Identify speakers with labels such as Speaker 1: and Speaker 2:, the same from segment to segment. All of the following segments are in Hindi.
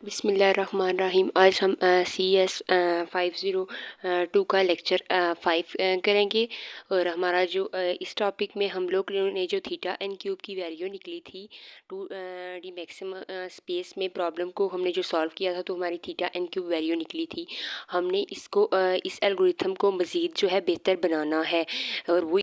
Speaker 1: बिस्मिल्लाहिर्रहमानिर्रहीम। आज हम CS 502 का लेक्चर 5 करेंगे। और हमारा जो इस टॉपिक में हम लोग ने जो थीटा एन क्यूब की वैल्यू निकली थी टू डी मैक्सिमम स्पेस में प्रॉब्लम को हमने जो सॉल्व किया था, तो हमारी थीटा एन क्यूब वैल्यू निकली थी। हमने इसको इस एल्गोरिथम को मज़ीद जो है बेहतर बनाना है। और वो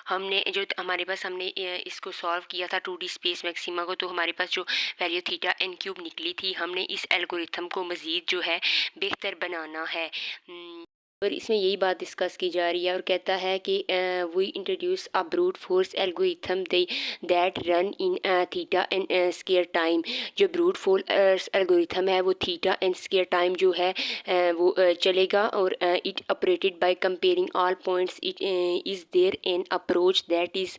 Speaker 1: हमने जो हमारे पास हमने इसको सॉल्व किया था 2D स्पेस मैक्सिमा को, तो हमारे पास जो वैल्यू थीटा एन क्यूब निकली थी, हमने इस एल्गोरिथम को मज़ीद जो है बेहतर बनाना है। और इसमें यही बात डिस्कस की जा रही है और कहता है कि we introduce a brute force algorithm that run in theta n square time. जो ब्रूट फोर्स एल्गोरिथम है वो थीटा एंड स्क्वायर टाइम जो है वो चलेगा। और it operated by comparing all points. It is there an approach that is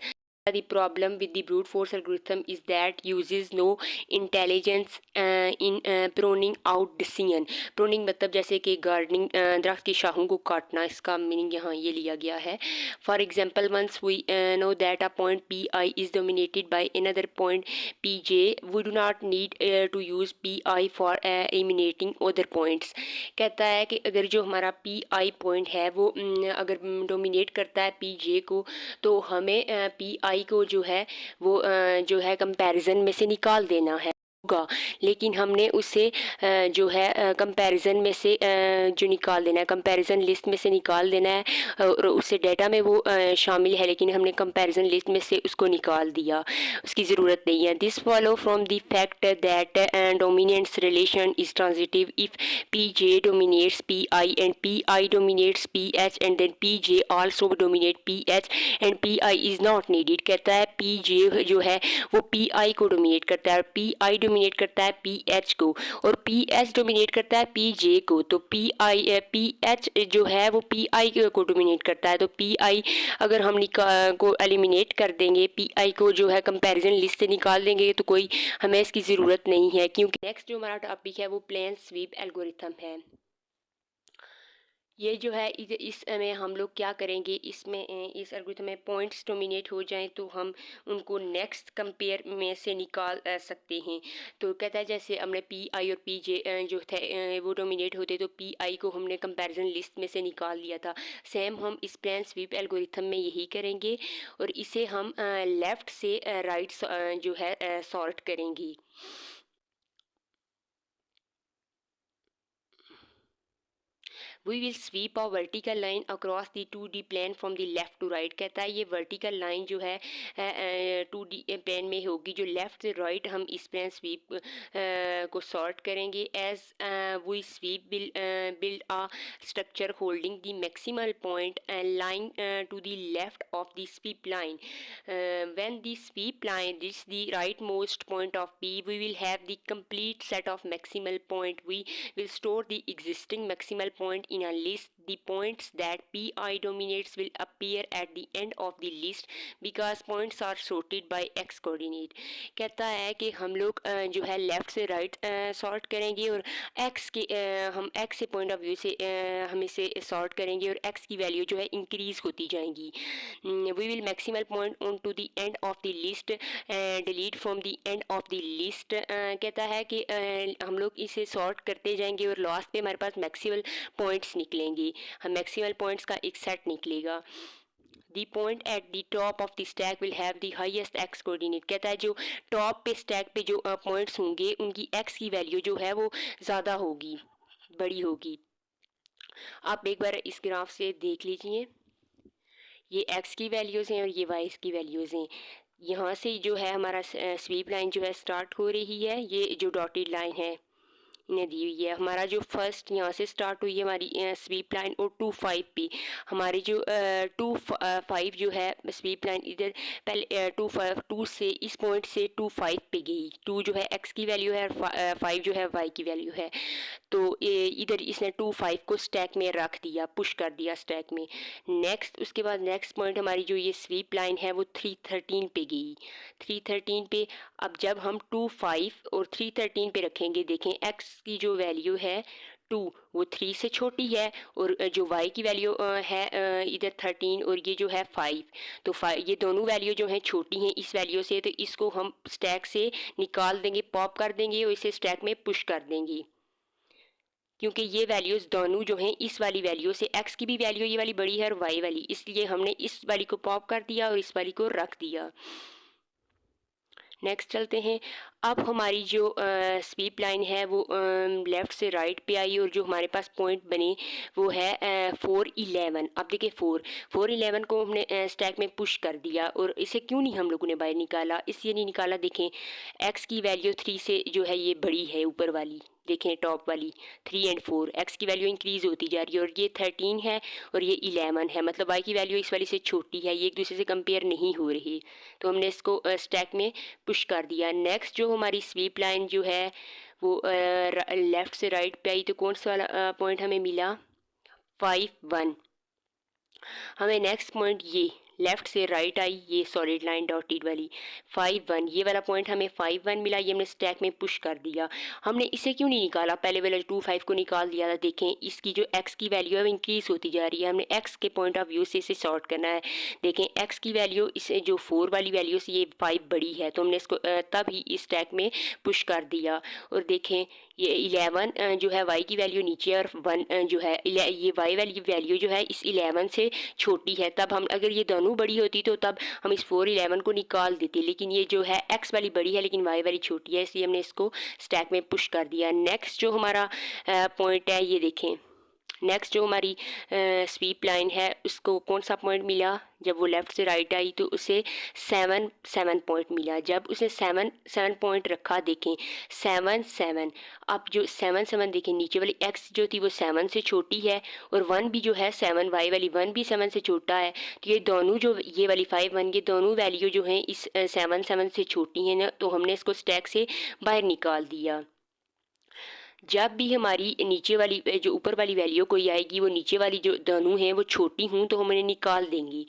Speaker 1: the problem with the brute force algorithm is that uses no intelligence in pruning out decision। Pruning मतलब जैसे कि गार्डनिंग, दरख्त की शाखों को काटना, इसका मीनिंग यहाँ ये लिया गया है। For example, once we know that a point P I is dominated by another point P J, we do not need to use P I for eliminating other points. कहता है कि अगर जो हमारा पी आई पॉइंट है वो अगर डोमिनेट करता है पी जे को, तो हमें पी आई को जो है वो जो है कंपैरिजन में से निकाल देना है होगा। लेकिन हमने उसे जो है कंपैरिजन में से जो निकाल देना है, कंपैरिजन लिस्ट में से निकाल देना है। और उससे डेटा में वो शामिल है, लेकिन हमने कंपैरिजन लिस्ट में से उसको निकाल दिया, उसकी ज़रूरत नहीं है। This follow from the fact that dominance relation is transitive if P J dominates P I and P I dominates P H and then P J also dominate P H and P I is not needed. कहता है पी जे जो है वो पी आई को डोमिनेट करता है, और पी आई डोमिनेट करता है पी एच को, और पी एच डोमिनेट करता है पी जे को। तो पी एच जो है वो पी आई को डोमिनेट करता है। तो पी आई अगर हम को एलिमिनेट कर देंगे, पी आई को जो है कंपैरिजन लिस्ट से निकाल देंगे, तो कोई हमें इसकी ज़रूरत नहीं है, क्योंकि नेक्स्ट जो हमारा टॉपिक है वो प्लेन स्वीप एल्गोरिथम है। ये जो है इसमें हम लोग क्या करेंगे, इसमें इस एल्गोरिथम में पॉइंट्स डोमिनेट हो जाएं तो हम उनको नेक्स्ट कंपेयर में से निकाल सकते हैं। तो कहता है जैसे हमने पी आई और पी जे जो थे वो डोमिनेट होते, तो पी आई को हमने कंपैरिजन लिस्ट में से निकाल लिया था। सेम हम इस प्लेन स्वीप एल्गोरिथम में यही करेंगे, और इसे हम लेफ़्ट से राइट जो है सॉर्ट करेंगे। We will sweep a vertical line across the 2D plane from the left to right। कहता है ये वर्टिकल लाइन जो है 2D प्लेन में होगी, जो लेफ़्ट से राइट हम इस प्लेन स्वीप को सॉर्ट करेंगे। As we sweep will build a structure holding the maximal point line to the left of the sweep line. when the sweep line reaches the rightmost point of P, we will have the complete set of maximal point. We will store the existing maximal point in a list. The points that Pi dominates will appear at the end of the list because points are sorted by x coordinate। कहता है कि हम लोग जो है लेफ़्ट से राइट सॉर्ट करेंगे, और x के हम x से पॉइंट ऑफ व्यू से हम इसे सॉर्ट करेंगे, और x की वैल्यू जो है इंक्रीज होती जाएंगी। We will maximal point on to the end of the list, delete from the end of the list. कहता है कि हम लोग इसे सॉर्ट करते जाएंगे और लास्ट पे हमारे पास मैक्सिमल पॉइंट्स निकलेंगे, हम मैक्सिमल पॉइंट्स का एक सेट निकलेगा। The point at the top of the stack will have the highest x coordinate। कहता है जो टॉप पे स्टैक पे जो पॉइंट्स होंगे उनकी x की वैल्यू जो है वो ज़्यादा होगी, बड़ी होगी। आप एक बार इस ग्राफ से देख लीजिए, ये x की वैल्यूज़ हैं और ये y की वैल्यूज़ हैं। यहाँ से जो है हमारा स्वीप लाइन जो है स्टार्ट हो रही है, ये जो डॉटेड लाइन है इन्हें दी हुई है। हमारा जो फर्स्ट यहाँ से स्टार्ट हुई है हमारी स्वीप लाइन, और 2-5 पे हमारी जो 2-5 जो है स्वीप लाइन इधर पहले 2 से इस पॉइंट से 2-5 पे गई। 2 जो है x की वैल्यू है और 5 जो है y की वैल्यू है। तो इधर इसने 2-5 को स्टैक में रख दिया, पुश कर दिया स्टैक में। नेक्स्ट उसके बाद नेक्स्ट पॉइंट हमारी जो ये स्वीप लाइन है वो 3-13 पे गई, 3-13 पे। अब जब हम 2-5 और 3-13 पे रखेंगे, देखें x की जो वैल्यू है 2 वो 3 से छोटी है, और जो y की वैल्यू है इधर 13, और ये जो है 5, तो 5 ये दोनों वैल्यू जो हैं छोटी हैं इस वैल्यू से, तो इसको हम स्टैक से निकाल देंगे, पॉप कर देंगे और इसे स्टैक में पुश कर देंगे, क्योंकि ये वैल्यूज़ दोनों जो हैं इस वाली वैल्यू से, x की भी वैल्यू ये वाली बड़ी है और y वाली, इसलिए हमने इस वाली को पॉप कर दिया और इस वाली को रख दिया। नेक्स्ट चलते हैं। अब हमारी जो स्वीप लाइन है वो लेफ़्ट से राइट पे आई, और जो हमारे पास पॉइंट बने वो है 4 11। अब देखिए 4 11 को हमने स्टैक में पुश कर दिया, और इसे क्यों नहीं हम लोगों ने बाहर निकाला, इसलिए नहीं निकाला, देखें x की वैल्यू 3 से जो है ये बड़ी है, ऊपर वाली देखें टॉप वाली 3 और 4, x की वैल्यू इंक्रीज़ होती जा रही है, और ये 13 है और ये 11 है, मतलब y की वैल्यू इस वाली से छोटी है, ये एक दूसरे से कंपेयर नहीं हो रही, तो हमने इसको स्टैक में पुश कर दिया। नेक्स्ट जो हमारी स्वीप लाइन जो है वो लेफ़्ट से राइट पे आई, तो कौन सा वाला पॉइंट हमें मिला, 5 1। हमें नेक्स्ट पॉइंट ये लेफ़्ट से राइट आई, ये सॉलिड लाइन डॉटेड वाली 5 1, ये वाला पॉइंट हमें 5 1 मिला, ये हमने स्टैक में पुश कर दिया। हमने इसे क्यों नहीं निकाला, पहले वाला 2 5 को निकाल दिया था, देखें इसकी जो x की वैल्यू है वो इंक्रीज़ होती जा रही है, हमने x के पॉइंट ऑफ व्यू से इसे सॉर्ट करना है। देखें x की वैल्यू इसे जो 4 वाली वैल्यू से ये 5 बड़ी है, तो हमने इसको तब ही इस स्टैक में पुश कर दिया, और देखें ये 11 जो है y की वैल्यू नीचे, और 1 जो है ये y वाली वैल्यू जो है इस 11 से छोटी है, तब हम अगर ये दोनों बड़ी होती तो तब हम इस 4 11 को निकाल देते, लेकिन ये जो है x वाली बड़ी है लेकिन y वाली छोटी है, इसलिए हमने इसको स्टैक में पुश कर दिया। नेक्स्ट जो हमारा पॉइंट है ये देखें, नेक्स्ट जो हमारी स्वीप लाइन है उसको कौन सा पॉइंट मिला, जब वो लेफ़्ट से राइट आई तो उसे 7 पॉइंट मिला, जब उसने 7 पॉइंट रखा, देखें 7 अब जो 7 देखें नीचे वाली x जो थी वो 7 से छोटी है, और 1 भी जो है 7 y वाली 1 भी 7 से छोटा है, तो ये दोनों जो ये वाली 5 1 ये दोनों वैल्यू जो हैं इस 7 से छोटी हैं ना, तो हमने इसको स्टैक से बाहर निकाल दिया। जब भी हमारी नीचे वाली जो ऊपर वाली वैल्यू कोई आएगी वो नीचे वाली जो दोनों हैं वो छोटी हूँ तो हम उन्हें निकाल देंगी।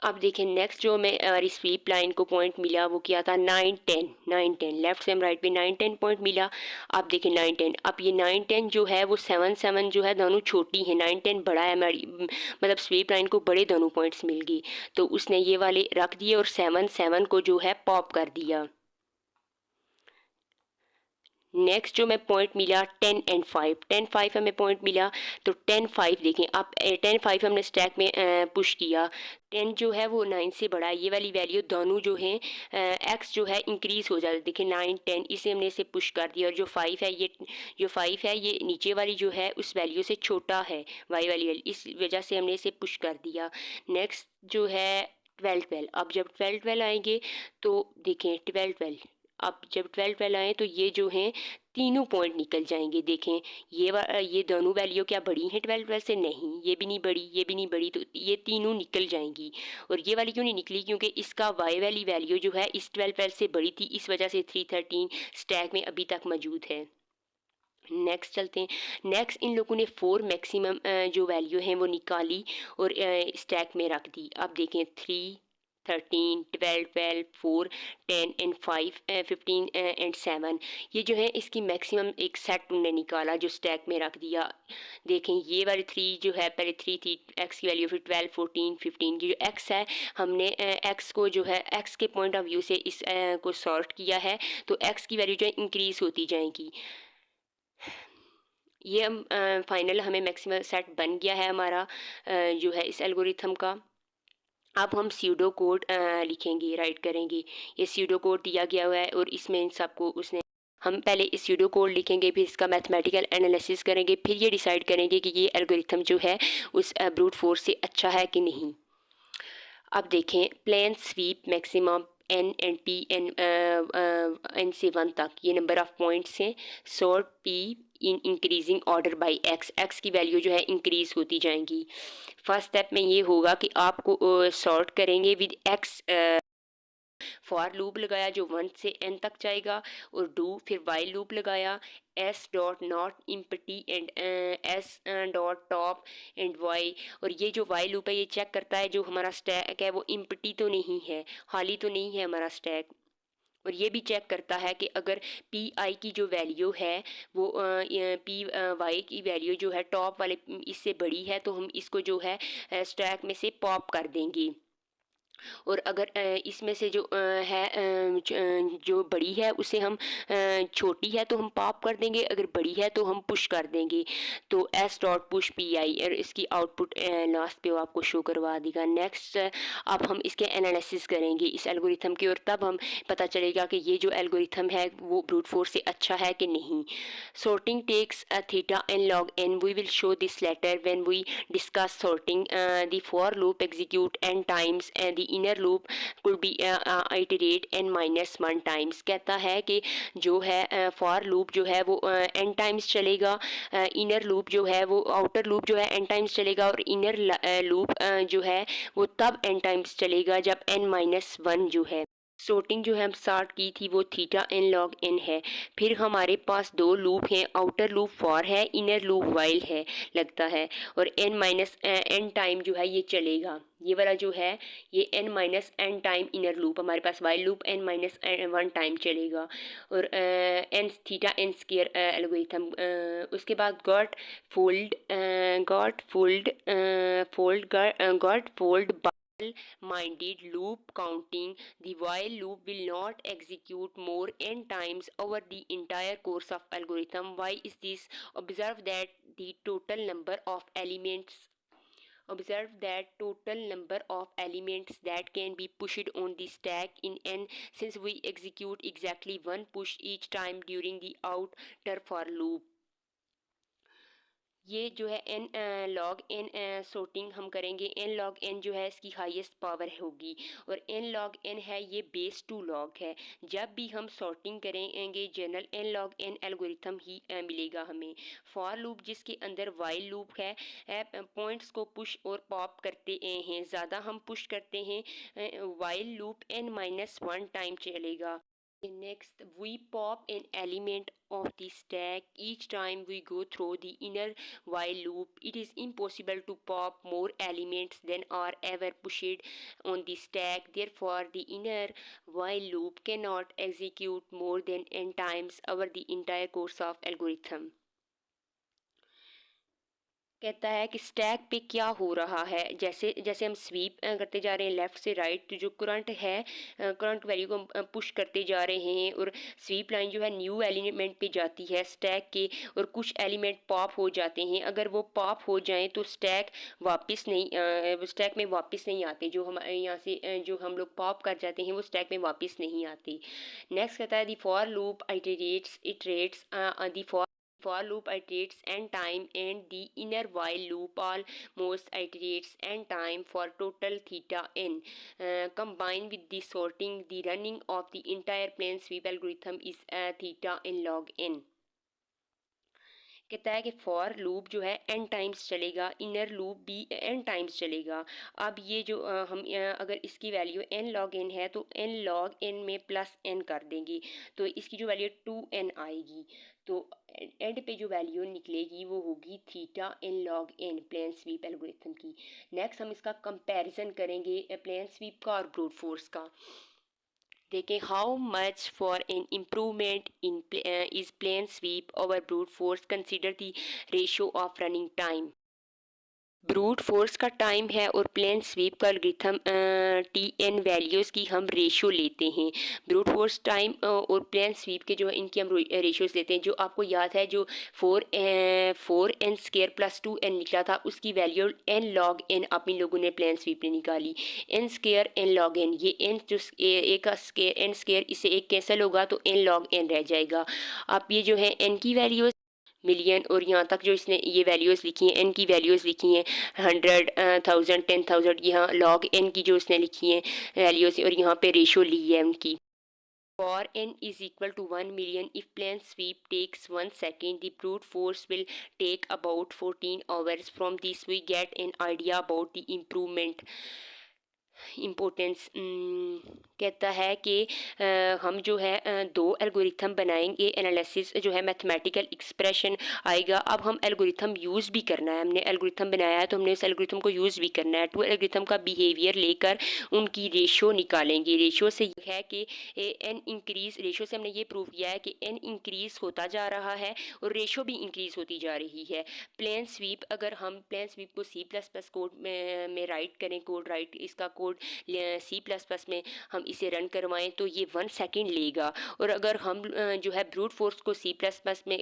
Speaker 1: अब देखें नेक्स्ट जो हमें हमारी स्वीप लाइन को पॉइंट मिला वो क्या था, 9 10 लेफ्ट से हम राइट पे 9 10 पॉइंट मिला। अब देखें 9 10, अब ये 9 10 जो है वो 7 जो है दोनों छोटी हैं, 9 10 बड़ा है हमारी, मतलब स्वीप लाइन को बड़े दोनों पॉइंट्स मिल गई, तो उसने ये वाले रख दिए और 7 को जो है पॉप कर दिया। नेक्स्ट जो मैं पॉइंट मिला 10 5 हमें पॉइंट मिला, तो 10 5 देखें, अब 10 5 हमने स्टैक में पुश किया, 10 जो है वो 9 से बड़ा है, ये वाली वैल्यू दोनों जो हैं x जो है इंक्रीज़ हो जाता है, देखिए 9 10 इसे हमने इसे पुश कर दिया, और जो 5 है ये नीचे वाली जो है उस वैल्यू से छोटा है y वाली वैल्यू, इस वजह से हमने इसे पुश कर दिया। नेक्स्ट जो है 12 अब जब 12 आएंगे तो देखें 12 अब जब 12 आए तो ये जो हैं तीनों पॉइंट निकल जाएंगे, देखें ये दोनों वैल्यू क्या बड़ी हैं 12 से, नहीं ये भी नहीं बड़ी ये भी नहीं बड़ी, तो ये तीनों निकल जाएंगी। और ये वाली क्यों नहीं निकली, क्योंकि इसका y वाली वैल्यू जो है इस 12 से बड़ी थी, इस वजह से 313 स्टैक में अभी तक मौजूद है। नेक्स्ट चलते हैं। नेक्स्ट इन लोगों ने 4 मैक्सिमम जो वैल्यू हैं वो निकाली और स्टैक में रख दी। अब देखें 3 13 12 4 10 एंड 5 15 एंड 7, ये जो है इसकी मैक्सिमम एक सेट उन्होंने निकाला जो स्टैक में रख दिया। देखें ये वाली 3 जो है पहले 3 थी एक्स की वैल्यू, फिर 12 14 15 की जो एक्स है हमने एक्स को जो है एक्स के पॉइंट ऑफ व्यू से इस को सॉर्ट किया है, तो एक्स की वैल्यू जो है इंक्रीज़ होती जाएगी। ये हम फाइनल हमें मैक्सिमम सेट बन गया है हमारा जो है इस एल्गोरिथम का। अब हम स्यूडो कोड लिखेंगे, राइट करेंगे। ये स्यूडो कोड दिया गया हुआ है और इसमें इन सबको उसने, हम पहले इस स्यूडो कोड लिखेंगे, फिर इसका मैथमेटिकल एनालिसिस करेंगे, फिर ये डिसाइड करेंगे कि ये एल्गोरिथम जो है उस ब्रूट फोर्स से अच्छा है कि नहीं। अब देखें plane sweep maximum N and P N से 1 तक ये नंबर ऑफ पॉइंट्स हैं, sort P in increasing order by X की वैल्यू जो है इंक्रीज़ होती जाएंगी। फर्स्ट स्टेप में ये होगा कि आपको सॉर्ट करेंगे विद एक्स, फॉर लूप लगाया जो 1 से n तक जाएगा, और डू फिर वाइल लूप लगाया, s dot not empty and s dot top and y, और ये जो वाइल लूप है ये चेक करता है जो हमारा स्टैक है वो इम्पटी तो नहीं है, खाली तो नहीं है हमारा स्टैक, और ये भी चेक करता है कि अगर पी आई की जो वैल्यू है वो पी वाई की वैल्यू जो है टॉप वाले इससे बड़ी है तो हम इसको जो है स्टैक में से पॉप कर देंगे। और अगर इसमें से जो है जो बड़ी है उसे हम छोटी है तो हम पॉप कर देंगे, अगर बड़ी है तो हम पुश कर देंगे। तो S dot push P I और इसकी आउटपुट लास्ट पे वो आपको शो करवा देगा। नेक्स्ट अब हम इसके एनालिसिस करेंगे इस एल्गोरिथम की, और तब हम पता चलेगा कि ये जो एल्गोरिथम है वो ब्रूट फोर्स से अच्छा है कि नहीं। Sorting takes a theta and log n. We will show this later when we discuss sorting. The for loop execute n times and the inner loop could be iterate n minus 1 times. कहता है कि जो है for loop जो है वो n times चलेगा, inner loop जो है वो outer loop जो है n times चलेगा, और inner loop जो है वो तब n times चलेगा जब n minus 1 जो है। sorting जो है हम स्टार्ट की थी वो थीटा एन लॉग एन है। फिर हमारे पास दो लूप हैं, आउटर लूप फॉर है, इनर लूप वाइल है लगता है, और एन माइनस एन टाइम जो है ये चलेगा। ये वाला जो है ये n minus n time inner loop, हमारे पास while loop n minus 1 time चलेगा, और n theta n square algorithm. उसके बाद got fold minded loop counting. The while loop will not execute more n times over the entire course of algorithm. Why is this? Observe that the total number of elements Observe that total number of elements that can be pushed on the stack in n, since we execute exactly one push each time during the outer for loop. ये जो है एन लॉग एन sorting हम करेंगे। एन लॉग एन जो है इसकी हाईएस्ट पावर होगी, और एन लॉग एन है ये बेस 2 लॉग है। जब भी हम sorting करेंगे general n log n algorithm ही मिलेगा हमें। फॉर लूप जिसके अंदर वाइल लूप है, पॉइंट्स को पुश और पॉप करते हैं, ज़्यादा हम पुश करते हैं while loop n minus 1 time चलेगा। Next, we pop an element of the stack each time we go through the inner while loop. It is impossible to pop more elements than are ever pushed on the stack. Therefore, the inner while loop cannot execute more than n times over the entire course of algorithm. कहता है कि स्टैक पे क्या हो रहा है, जैसे जैसे हम स्वीप करते जा रहे हैं लेफ़्ट से राइट, तो जो करंट है करंट वैल्यू को हम पुश करते जा रहे हैं, और स्वीप लाइन जो है न्यू एलिमेंट पे जाती है स्टैक के, और कुछ एलिमेंट पॉप हो जाते हैं। अगर वो पॉप हो जाएं तो स्टैक वापस नहीं स्टैक में वापस नहीं आते, जो हम यहाँ से जो हम लोग पॉप कर जाते हैं वो स्टैक में वापस नहीं आते। नेक्स्ट कहता है the for loop iterates the for loop iterates n time, and the inner while loop almost iterates n time for total theta n. Combined with the sorting, the running of the entire plane sweep algorithm is theta n log n. कहता है कि फॉर लूप जो है एन टाइम्स चलेगा, इनर लूप भी एन टाइम्स चलेगा। अब ये जो हम अगर इसकी वैल्यू एन लॉग एन है तो एन लॉग एन में प्लस एन कर देंगे, तो इसकी जो वैल्यू 2n आएगी। तो एंड पे जो वैल्यू निकलेगी वो होगी theta N log N plane sweep algorithm की। नेक्स्ट हम इसका कंपैरिजन करेंगे प्लेन स्वीप का और ब्रूट फोर्स का। देखें how much for an improvement in is plane SVEEP over brute force, consider the ratio of running time. Brute force का टाइम है और प्लेन स्वीप का एल्गोरिथम टी एन वैल्यूज़ की हम रेशियो लेते हैं। ब्रूट फोर्स टाइम और प्लेन स्वीप के जो है इनकी हम रेशियोज़ लेते हैं। जो आपको याद है जो 4n स्केयर प्लस 2n निकला था उसकी वैल्यू n लॉग n आप इन लोगों ने प्लेन स्वीप ने निकाली। n square n log n, ये n जो एक का स्केयर n स्केयर इससे एक कैंसिल होगा तो n लॉग n रह जाएगा। आप ये जो है n की वैल्यूज़ मिलियन और यहाँ तक जो इसने ये वैल्यूज़ लिखी हैं एन की वैल्यूज़ लिखी हैं 100,000 10,000, यहाँ लॉग एन की जो इसने लिखी हैं वैल्यूज़ और यहाँ पे रेशो ली है उनकी। For n is equal to 1 million, if plane sweep takes 1 second, the brute force will take about 14 hours. From this we get an idea about the improvement. Importance कहता है कि हम जो है दो एल्गोरिथम बनाएंगे, एनालिसिस जो है मैथमेटिकल एक्सप्रेशन आएगा। अब हम एल्गोरिथम यूज़ भी करना है, हमने एल्गोरिथम बनाया है तो हमने उस एल्गोरिथम को यूज़ भी करना है। टू एल्गोरिथम का बिहेवियर लेकर उनकी रेशो निकालेंगे। रेशो से ये है कि एन इंक्रीज, रेशो से हमने ये प्रूव किया है कि एन इंक्रीज होता जा रहा है और रेशो भी इंक्रीज होती जा रही है। प्लेन स्वीप, अगर हम प्लेन स्वीप को C++ कोड में राइट करें, कोड राइट इसका कोड C++ में हम इसे रन करवाएं तो ये 1 सेकेंड लेगा। और अगर हम जो है ब्रूट फोर्स को C++ में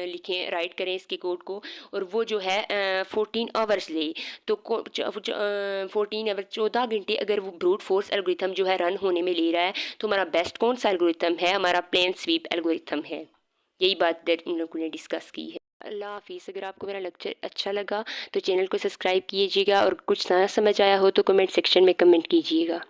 Speaker 1: लिखें, राइट करें इसके कोड को, और वो जो है 14 आवर्स ले, तो 14 आवर 14 घंटे अगर वो ब्रूट फोर्स एल्गोरिथम जो है रन होने में ले रहा है, तो हमारा बेस्ट कौन सा एल्गोरिथम है? हमारा प्लेन स्वीप एल्गोरिथम है। यही बात उन लोगों ने डिस्कस की है। अल्लाह हाफिज़। अगर आपको मेरा लेक्चर अच्छा लगा तो चैनल को सब्सक्राइब कीजिएगा, और कुछ ना समझ आया हो तो कमेंट सेक्शन में कमेंट कीजिएगा।